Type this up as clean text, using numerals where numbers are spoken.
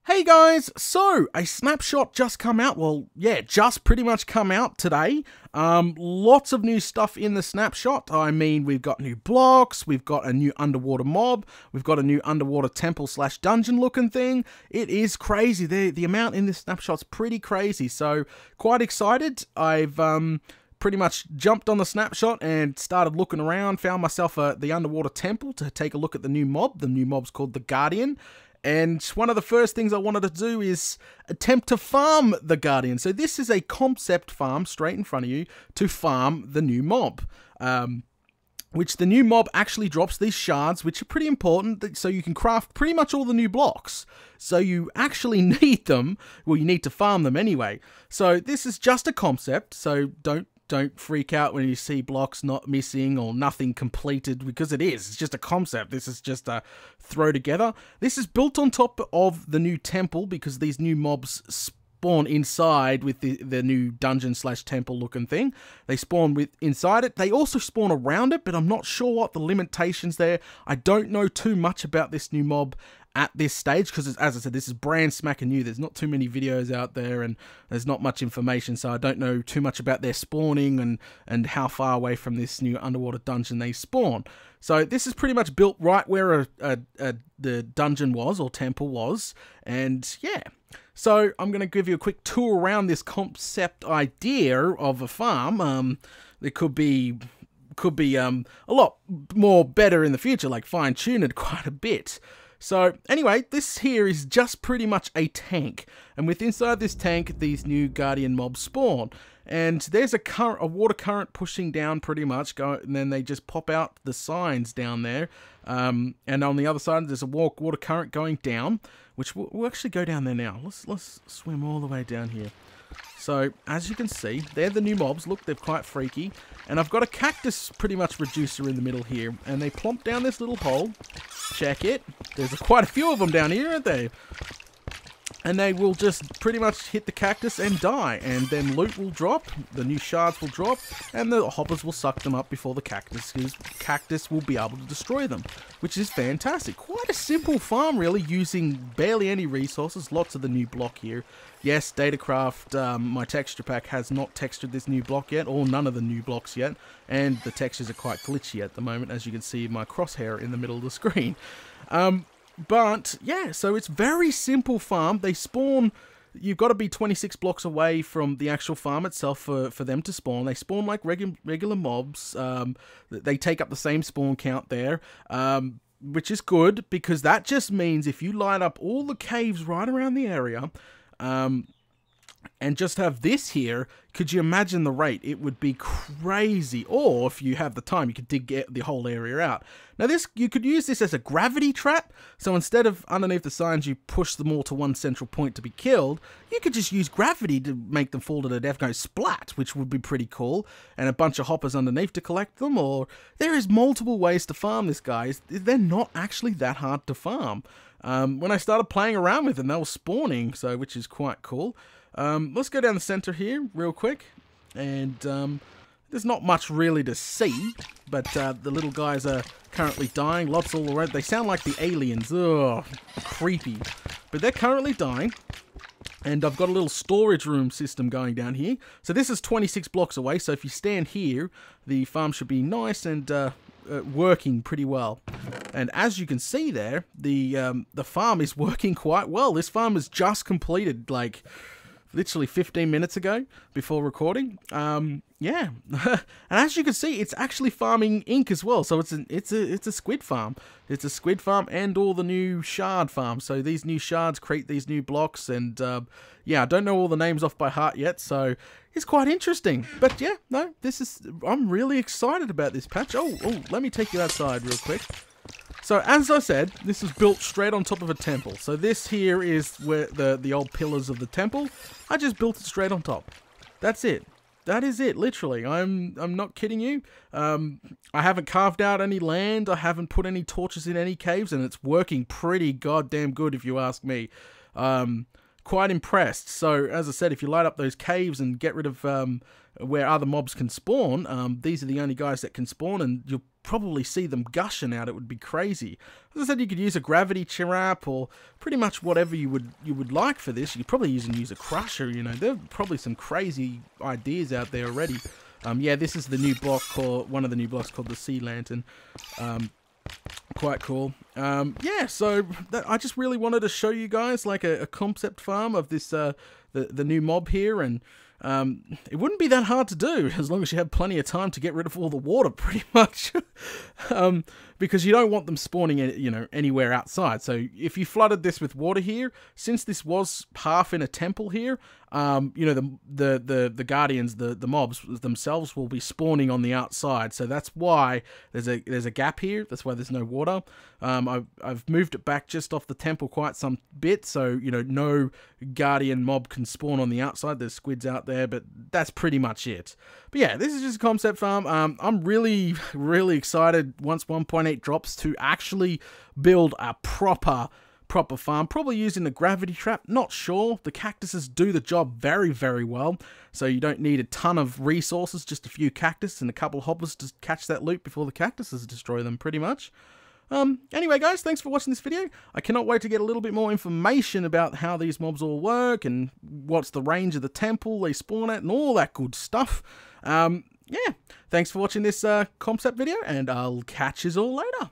Hey guys, so a snapshot just come out. Well, yeah, just pretty much come out today. Lots of new stuff in the snapshot. I mean, we've got new blocks, we've got a new underwater mob, we've got a new underwater temple / dungeon looking thing. It is crazy. The amount in this snapshot's pretty crazy. So quite excited. I've pretty much jumped on the snapshot and started looking around. Found myself the underwater temple to take a look at the new mob. The new mob's called the Guardian. And one of the first things I wanted to do is attempt to farm the Guardian. So this is a concept farm straight in front of you to farm the new mob. Which the new mob actually drops these shards, which are pretty important, so you can craft pretty much all the new blocks. So you actually need them. Well, you need to farm them anyway. So this is just a concept, so don't freak out when you see blocks not missing or nothing completed, because it's just a concept. This is just a throw together. This is built on top of the new temple because these new mobs spawn inside with the new dungeon / temple looking thing. They spawn inside it. They also spawn around it, but I'm not sure what the limitations there. I don't know too much about this new mob at this stage, because as I said, this is brand smacking new. There's not too many videos out there and there's not much information, so I don't know too much about their spawning and how far away from this new underwater dungeon they spawn. So this is pretty much built right where the dungeon was, or temple was, and yeah. So I'm going to give you a quick tour around this concept idea of a farm. It could be a lot more better in the future, like fine-tune it quite a bit. So anyway, this here is just pretty much a tank, and with inside this tank, these new Guardian mobs spawn. And there's a water current pushing down pretty much, and then they just pop out the signs down there. And on the other side, there's a water current going down, which we'll actually go down there now. Let's swim all the way down here. So, as you can see, they're the new mobs. Look, they're quite freaky. And I've got a cactus pretty much reducer in the middle here. And they plump down this little hole. Check it. There's quite a few of them down here, aren't they? And they will just pretty much hit the cactus and die. And then loot will drop, the new shards will drop, and the hoppers will suck them up before the cactus will be able to destroy them. Which is fantastic. Quite a simple farm, really, using barely any resources. Lots of the new block here. Yes, Datacraft, my texture pack has not textured this new block yet, or none of the new blocks yet. And the textures are quite glitchy at the moment, as you can see my crosshair in the middle of the screen. But, yeah, so it's very simple farm. They spawn, you've got to be 26 blocks away from the actual farm itself for them to spawn. They spawn like regular mobs. They take up the same spawn count there, which is good, because that just means if you light up all the caves right around the area, and just have this here, could you imagine the rate? It would be crazy. Or if you have the time, you could dig the whole area out. Now you could use this as a gravity trap. So instead of underneath the signs, you push them all to one central point to be killed, you could just use gravity to make them fall to their death, go splat, which would be pretty cool. And a bunch of hoppers underneath to collect them. Or there is multiple ways to farm this, guys. They're not actually that hard to farm. When I started playing around with them, they were spawning, so which is quite cool. Let's go down the center here real quick, and there's not much really to see, but the little guys are currently dying. Lots all around. They sound like the aliens. Ugh, creepy. But they're currently dying, and I've got a little storage room system going down here. So this is 26 blocks away, so if you stand here, the farm should be nice and working pretty well. And as you can see there, the farm is working quite well. This farm is just completed, like, literally 15 minutes ago before recording. Yeah, and as you can see, it's actually farming ink as well. So it's a squid farm. It's a squid farm and all the new shard farms. So these new shards create these new blocks, and yeah, I don't know all the names off by heart yet. So it's quite interesting. But yeah, no, I'm really excited about this patch. Oh, let me take you outside real quick. So, as I said, this is built straight on top of a temple. So this here is where the old pillars of the temple. I just built it straight on top. That's it. That is it, literally. I'm not kidding you. I haven't carved out any land. I haven't put any torches in any caves, and it's working pretty goddamn good, if you ask me. Quite impressed. So, as I said, if you light up those caves and get rid of where other mobs can spawn, these are the only guys that can spawn, and you'll probably see them gushing out. It would be crazy. As I said, you could use a gravity trap or pretty much whatever you would like for this. You could probably even use a crusher. You know, there are probably some crazy ideas out there already. Yeah, this is the new block, one of the new blocks called the Sea Lantern. Quite cool. Yeah, so I just really wanted to show you guys like a concept farm of this the new mob here, and it wouldn't be that hard to do as long as you have plenty of time to get rid of all the water, pretty much. Because you don't want them spawning, you know, anywhere outside. So if you flooded this with water here, since this was half in a temple here, you know, the guardians, the mobs themselves will be spawning on the outside. So that's why there's a gap here. That's why there's no water. I've moved it back just off the temple quite some bit, so you know, no guardian mob can spawn on the outside. There's squids out there, but that's pretty much it. But yeah, this is just a concept farm. I'm really excited once 1.8 drops to actually build a proper farm, probably using the gravity trap, not sure. The cactuses do the job very well, so you don't need a ton of resources, just a few cactus and a couple of hoppers to catch that loot before the cactuses destroy them, pretty much. Anyway guys, thanks for watching this video. I cannot wait to get a little bit more information about how these mobs all work and what's the range of the temple they spawn at and all that good stuff. Yeah, thanks for watching this concept video, and I'll catch you all later.